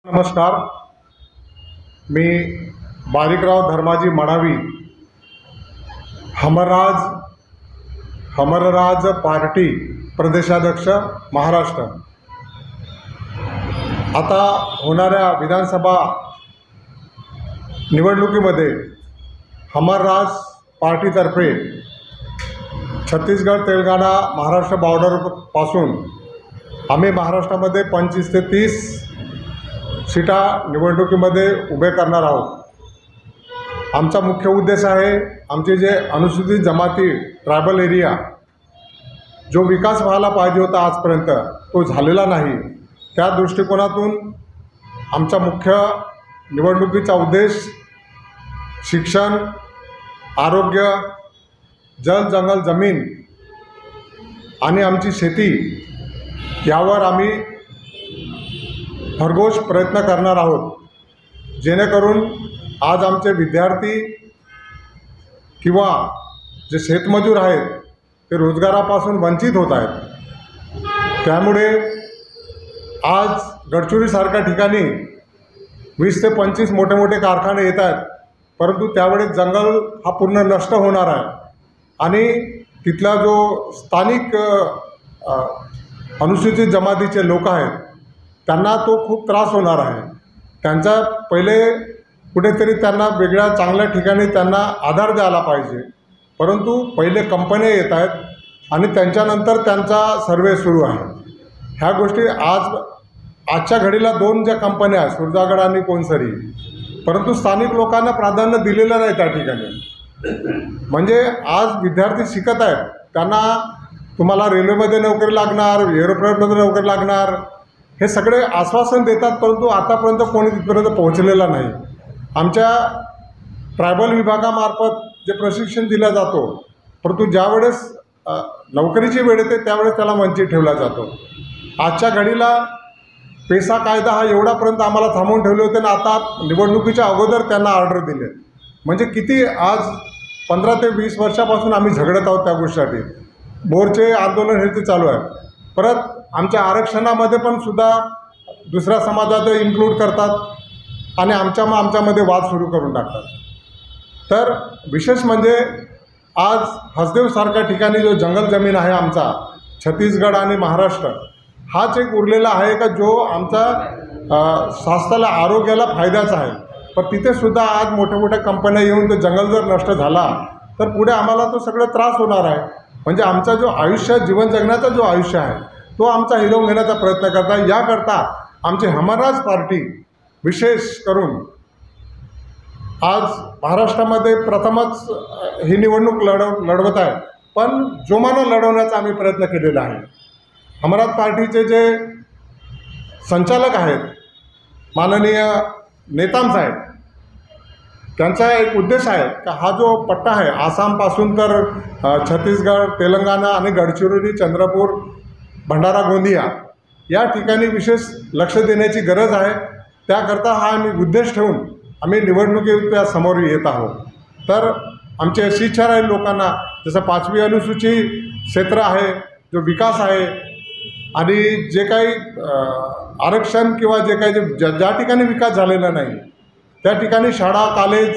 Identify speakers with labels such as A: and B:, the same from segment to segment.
A: नमस्कार, मी बारिकराव धर्माजी मडावी, हमरराज पार्टी प्रदेशाध्यक्ष महाराष्ट्र। आता होणाऱ्या विधानसभा निवडणुकीमध्ये हमरराज पार्टीतर्फे छत्तीसगड, तेलंगणा, महाराष्ट्र बॉर्डरपासून आम्ही महाराष्ट्रामध्ये 25 ते 30 सीटा निवडणुकीमध्ये उभे करणार आहोत। आमचा मुख्य उद्देश आहे, आमचे जे अनुसूचित जमाती ट्रायबल एरिया जो विकास व्हायला पाहिजे होता आजपर्यंत तो झालेला नाही, त्या दृष्टिकोनातून आमचा मुख्य निवडणुकीचा उद्देश शिक्षण, आरोग्य, जल जंगल जमीन आणि आमची शेती यावर आम्ही भरघोस प्रयत्न करणार आहोत, जेणेकरून आज आमचे विद्यार्थी किंवा जे शेतमजूर आहेत ते रोजगारापासून वंचित होत आहेत। त्यामुळे आज गडचिरोलीसारख्या ठिकाणी 20 ते 25 मोठे मोठे कारखाने येत आहेत, परंतु त्यावेळेस जंगल हा पूर्ण नष्ट होणार आहे आणि तिथला जो स्थानिक अनुसूचित जमातीचे लोक आहेत त्यांना तो खूप त्रास होणार आहे। त्यांचा पहिले कुठेतरी त्यांना वेगळ्या चांगल्या ठिकाणी त्यांना आधार द्यायला पाहिजे, परंतु पहिले कंपन्या येत आहेत आणि त्यांच्यानंतर त्यांचा सर्वे सुरू आहे। ह्या गोष्टी आजच्या घडीला 2 ज्या कंपन्या आहेत, सुरजागड आणि कोणसरी, परंतु स्थानिक लोकांना प्राधान्य दिलेलं नाही त्या ठिकाणी। म्हणजे आज विद्यार्थी शिकत आहेत, त्यांना तुम्हाला रेल्वेमध्ये नोकरी लागणार, एरोप्लेनमध्ये नोकरी लागणार हे सगळे आश्वासन देतात, परंतु आतापर्यंत कोणी तिथपर्यंत पोहोचलेला नाही। आमच्या ट्रायबल विभागामार्फत जे प्रशिक्षण दिलं जातो, परंतु ज्यावेळेस नोकरीची वेळ येते त्यावेळेस त्याला वंचित ठेवला जातो। आजच्या घडीला पेसा कायदा हा एवढापर्यंत आम्हाला थांबवून ठेवले होते आणि आता निवडणुकीच्या अगोदर त्यांना ऑर्डर दिले। म्हणजे किती आज 15 ते 20 वर्षापासून आम्ही झगडत आहोत त्या गोष्टीसाठी। मोर्चे, आंदोलन हे ते चालू आहे। परत आमच्या आरक्षणामध्ये पण सुद्धा दुसऱ्या समाजात इन्क्लूड करतात आणि आमच्यामध्ये वाद सुरू करून टाकतात। तर विशेष म्हणजे आज हसदेवसारख्या ठिकाणी जो जंगल जमीन आहे आमचा छत्तीसगड आणि महाराष्ट्र, हाच एक उरलेला आहे का जो आमचा स्वास्थ्याला, आरोग्याला फायद्याचा आहे। पण तिथे सुद्धा आज मोठ्या मोठ्या कंपन्या येऊन ते जंगल जर नष्ट झाला तर पुढे आम्हाला तो सगळं त्रास होणार आहे। म्हणजे आमचा जो आयुष्य, जीवन जगण्याचा जो आयुष्य आहे तो आमचा हिरावून घेण्याचा प्रयत्न करतात। याकरता आमची हमरराज पार्टी विशेष करून आज महाराष्ट्रामध्ये प्रथमच ही निवडणूक लढवत आहे, पण जोमानं लढवण्याचा आम्ही प्रयत्न केलेला आहे। हमरराज पार्टीचे जे संचालक आहेत माननीय नेताम साहेब, त्यांचा एक उद्देश आहे की हा जो पट्टा आहे आसामपासून तर छत्तीसगड, तेलंगणा आणि गडचिरोली, चंद्रपूर, भंडारा, गोंदिया या ठिकाणी विशेष लक्ष देण्याची गरज आहे। त्याकरता हा आम्ही उद्देश ठेवून आम्ही निवडणुकीच्या समोर येत आहोत। तर आमची अशी इच्छा राहील लोकांना, जसं 5वी अनुसूची क्षेत्र आहे, जो विकास आहे आणि जे काही आरक्षण किंवा जे काही ज्या ठिकाणी विकास झालेला नाही त्या ठिकाणी शाळा, कॉलेज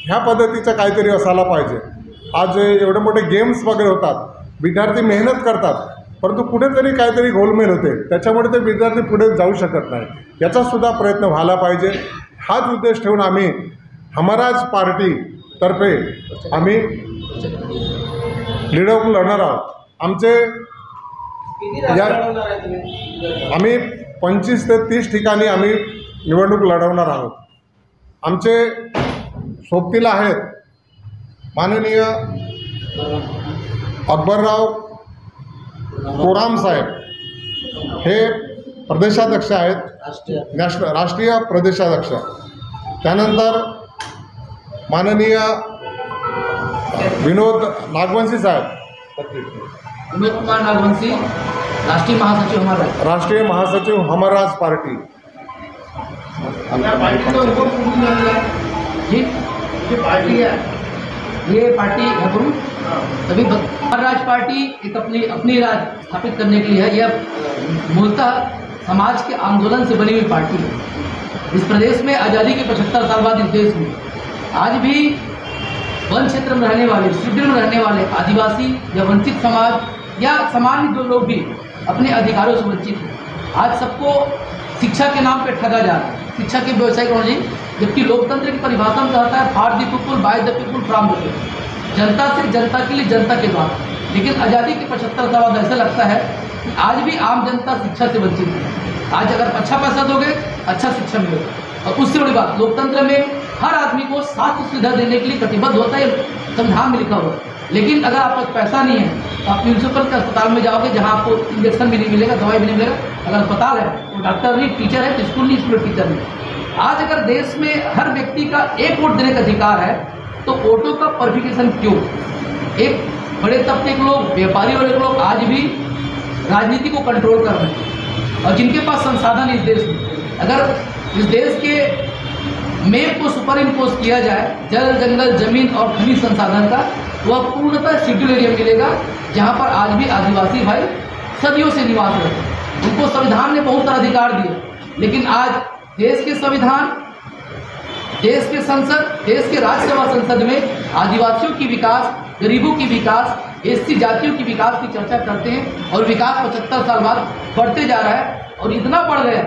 A: ह्या पद्धतीचं काहीतरी असायला पाहिजे। आज एवढे मोठे गेम्स वगैरे होतात, विद्यार्थी मेहनत करतात, परंतु कुठेतरी काहीतरी घोलमेल होते, त्याच्यामुळे ते विद्यार्थी पुढे जाऊ शकत नाही। याचासुद्धा प्रयत्न व्हायला पाहिजे। हाच उद्देश ठेवून आम्ही हमरराज पार्टीतर्फे आम्ही निवडणूक लढणार आहोत। आम्ही 25 ते 30 ठिकाणी आम्ही निवडणूक लढवणार आहोत। आमचे सोबतीला आहेत माननीय अकबरराव कोराम साहेब, हे प्रदेशाध्यक्ष आहेत, राष्ट्रीय प्रदेशाध्यक्ष। त्यानंतर माननीय विनोद नागवंशी साहेब,
B: विनोद कुमार नागवंशी, राष्ट्रीय महासचिव हमरराज पार्टी। ये पार्टी तभी हमरराज पार्टी एक अपनी राज स्थापित करने के लिए है। यह मूलतः समाज के आंदोलन से बनी हुई पार्टी है। इस प्रदेश में आज़ादी के 75 साल बाद इस देश में आज भी वन क्षेत्र में रहने वाले, शिविर में रहने वाले आदिवासी या वंचित समाज या सामान्य जो लोग भी अपने अधिकारों से वंचित हैं। आज सबको शिक्षा के नाम पे ठगा जा रहा है, शिक्षा के व्यवसायिक होने, जबकि लोकतंत्र की परिभाषा में कहता है for the people, by the people, from the people, जनता से, जनता के लिए, जनता के द्वारा। लेकिन आज़ादी के 75 साल बाद ऐसा लगता है कि आज भी आम जनता शिक्षा से वंचित है। आज अगर अच्छा पैसा दोगे, अच्छा शिक्षा मिलेगा। और उससे बड़ी बात, लोकतंत्र में हर आदमी को स्वास्थ्य सुविधा देने के लिए कटिबद्ध होता है, संविधान में लिखा हुआ है। लेकिन अगर आपके पास पैसा नहीं है तो आप म्यूनसिपल के अस्पताल में जाओगे जहां आपको इंजेक्शन भी नहीं मिलेगा, दवाई भी नहीं मिलेगा। अगर अस्पताल है तो डॉक्टर नहीं, टीचर है तो स्कूल नहीं, स्कूल टीचर नहीं। आज अगर देश में हर व्यक्ति का एक वोट देने का अधिकार है तो वोटों का प्यूरिफिकेशन क्यों? एक बड़े तबके के लोग, व्यापारी वाले लोग आज भी राजनीति को कंट्रोल कर रहे हैं, और जिनके पास संसाधन इस देश में, अगर इस देश के मैप को सुपर इम्पोज किया जाए जल, जंगल, जमीन और खनिज संसाधन का, वह पूर्णतः शेड्यूल एरिया मिलेगा जहां पर आज भी आदिवासी भाई सदियों से निवास करते हैं। उनको संविधान ने बहुत सारा अधिकार दिए, लेकिन आज देश के संविधान, देश के संसद, देश के राज्यसभा संसद में आदिवासियों की विकास, गरीबों की विकास, एससी जातियों की विकास की चर्चा करते हैं, और विकास 75 साल बाद बढ़ते जा रहा है। और इतना बढ़ गया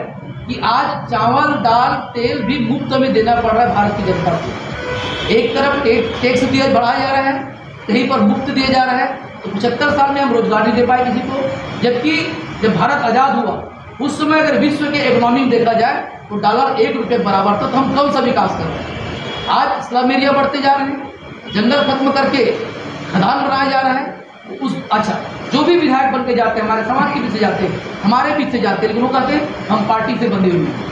B: कि आज चावल, दाल, तेल भी मुफ्त में देना पड़ रहा है भारत की जनता को। एक तरफ टैक्स दिया बढ़ाया जा रहा है, कहीं पर मुफ्त दिया जा रहा है। तो 75 साल में हम रोजगार नहीं दे पाए किसी को, जबकि जब भारत आज़ाद हुआ उस समय अगर विश्व के इकोनॉमी में देखा जाए तो डॉलर 1 रुपये बराबर था। तो हम कौन सा विकास कर रहे हैं? आज स्लम एरिया बढ़ते जा रहे हैं, जंगल खत्म करके खदान बनाया जा रहा है। अच्छा, जो भी विधायक बन के जाते हैं हमारे समाज के बीच से जाते हैं, हमारे बीच से जाते हैं, लेकिन वो कहते हैं हम पार्टी से बंधे हुए हैं।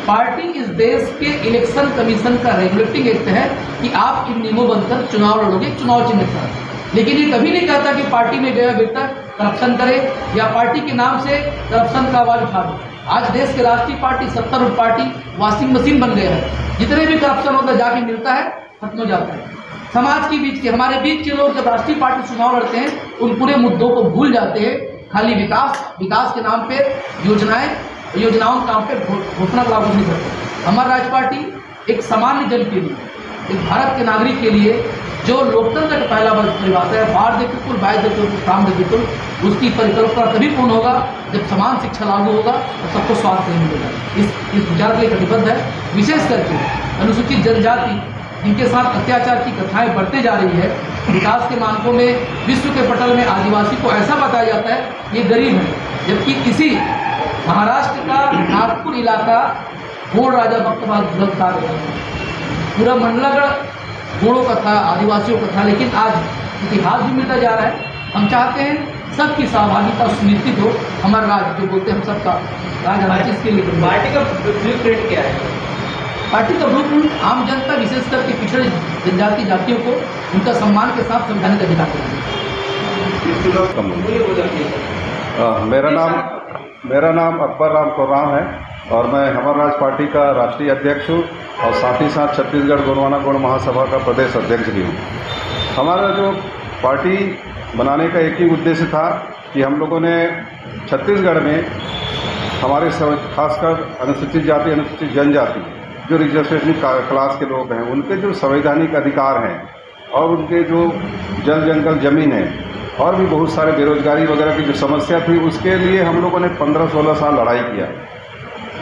B: पार्टी इस देश के इलेक्शन कमीशन का रेगुलेटिंग एक्ट है कि आप इन नियमों बनकर चुनाव लड़ोगे, चुनाव चिन्ह पर। लेकिन ये कभी नहीं कहता कि पार्टी में गया व्यक्ति करप्शन करे या पार्टी के नाम से करप्शन का आवाज उठा दे। आज देश की राष्ट्रीय पार्टी, 70 पार्टी वॉशिंग मशीन बन गया है। जितने भी करप्शन होता है जाके मिलता है, खत्म हो जाता है। समाज के बीच के, हमारे बीच के लोग जब राष्ट्रीय पार्टी चुनाव लड़ते हैं उन पूरे मुद्दों को भूल जाते हैं। खाली विकास के नाम पे योजनाओं के नाम पे घोषणा लागू नहीं करते। हमारी राज्य पार्टी एक सामान्य जन के लिए, एक भारत के नागरिक के लिए, जो लोकतंत्र का पहला परिभाषा है for the people, by the people, from the people, उसकी परिकल्पना तभी पूर्ण होगा जब समान शिक्षा लागू होगा और सबको स्वास्थ्य मिलेगा। इस विचार के लिए कटिबद्ध है। विशेष करके अनुसूचित जनजाति जिनके साथ अत्याचार की कथाएं बढ़ते जा रही है, विकास के मानकों में, विश्व के पटल में आदिवासी को ऐसा बताया जाता है ये गरीब है, जबकि इसी महाराष्ट्र का नागपुर इलाका गोड़ राजा भक्त था, पूरा मंडलागढ़ गोड़ों का था, आदिवासियों का था। लेकिन आज इतिहास भी मिलता जा रहा है। हम चाहते हैं सबकी सहभागिता सुनिश्चित हो। हमारा राज्य जो बोलते हैं हम सबका राज्य, इसके लिए
C: पार्टी का ब्लूप्रिंट क्या है?
B: पार्टी का ब्लूप्रिंट आम जनता, विशेष करके पिछड़े जनजाति जातियों को उनका सम्मान के साथ संवैधानिक अधिकार
D: देना। मेरा नाम अकबर राम कोराम है और मैं हमार राज पार्टी का राष्ट्रीय अध्यक्ष हूँ और साथ ही साथ छत्तीसगढ़ गोंडवाना गौड़ महासभा का प्रदेश अध्यक्ष भी हूँ। हमारा जो पार्टी बनाने का एक ही उद्देश्य था कि हम लोगों ने छत्तीसगढ़ में हमारे खासकर अनुसूचित जाति, अनुसूचित जनजाति, जो रिजर्वेशन क्लास के लोग हैं, उनके जो संवैधानिक अधिकार हैं और उनके जो जल, जंगल, ज़मीन है और भी बहुत सारे बेरोजगारी वगैरह की जो समस्या थी, उसके लिए हम लोगों ने 15-16 साल लड़ाई किया।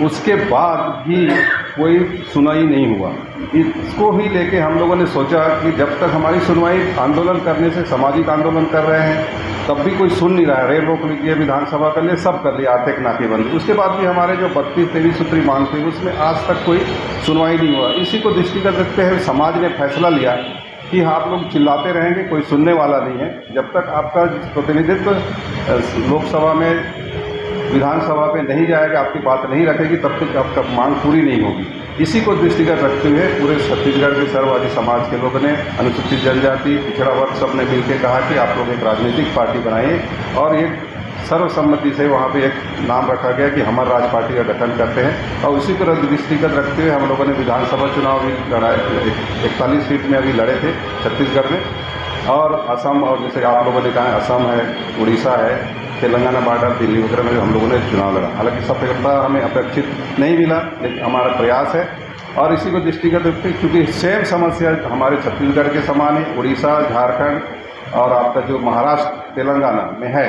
D: उसके बाद भी कोई सुनवाई नहीं हुआ। इसको ही लेके हम लोगों ने सोचा कि जब तक हमारी सुनवाई आंदोलन करने से, सामाजिक आंदोलन कर रहे हैं, तब भी कोई सुन नहीं रहा है। रेल रोक लीजिए, विधानसभा कर लिए, सब कर लिया, आर्थिक नाकेबंदी। उसके बाद भी हमारे जो 32-23 सूत्री मांग थी उसमें आज तक कोई सुनवाई नहीं हुआ। इसी को दृष्टिगत रखते हुए समाज ने फैसला लिया कि आप लोग चिल्लाते रहेंगे, कोई सुनने वाला नहीं है। जब तक आपका प्रतिनिधित्व लोकसभा में, विधानसभा पे नहीं जाएगा, आपकी बात नहीं रखेगी, तब तक आपका मांग पूरी नहीं होगी। इसी को दृष्टिगत रखते हुए पूरे छत्तीसगढ़ के सर्ववादी समाज के लोगों ने, अनुसूचित जनजाति, पिछड़ा वर्ग, सब ने मिलकर कहा कि आप लोग एक राजनीतिक पार्टी बनाइए और एक सर्वसम्मति से वहाँ पे एक नाम रखा गया कि हमारा राज पार्टी का गठन करते हैं। और उसी को दृष्टिगत रखते हुए हम लोगों ने विधानसभा चुनाव भी लड़ा, 41 सीट में अभी लड़े थे छत्तीसगढ़ में। और असम, और जैसे आप लोगों ने कहा असम है, उड़ीसा है, तेलंगाना बॉर्डर, दिल्ली वगैरह में हम लोगों ने चुनाव लड़ा। हालांकि सफलता हमें अपेक्षित नहीं मिला, लेकिन हमारा प्रयास है। और इसी को दृष्टिगत रखते चूँकि सेम समस्या हमारे छत्तीसगढ़ के समान ही उड़ीसा, झारखंड और आपका जो महाराष्ट्र, तेलंगाना में है,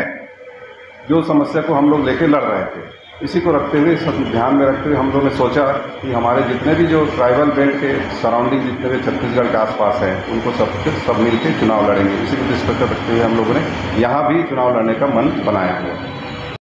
D: जो समस्या को हम लोग लेके लड़ रहे थे, इसी को रखते हुए, सब ध्यान में रखते हुए हम लोगों ने सोचा कि हमारे जितने भी जो ट्राइबल बेल्ट के सराउंडिंग जितने भी छत्तीसगढ़ के आसपास हैं, उनको सब मिल के चुनाव लड़ेंगे। इसी को दृष्टिगत रखते हुए हम लोगों ने यहाँ भी चुनाव लड़ने का मन बनाया हुआ है।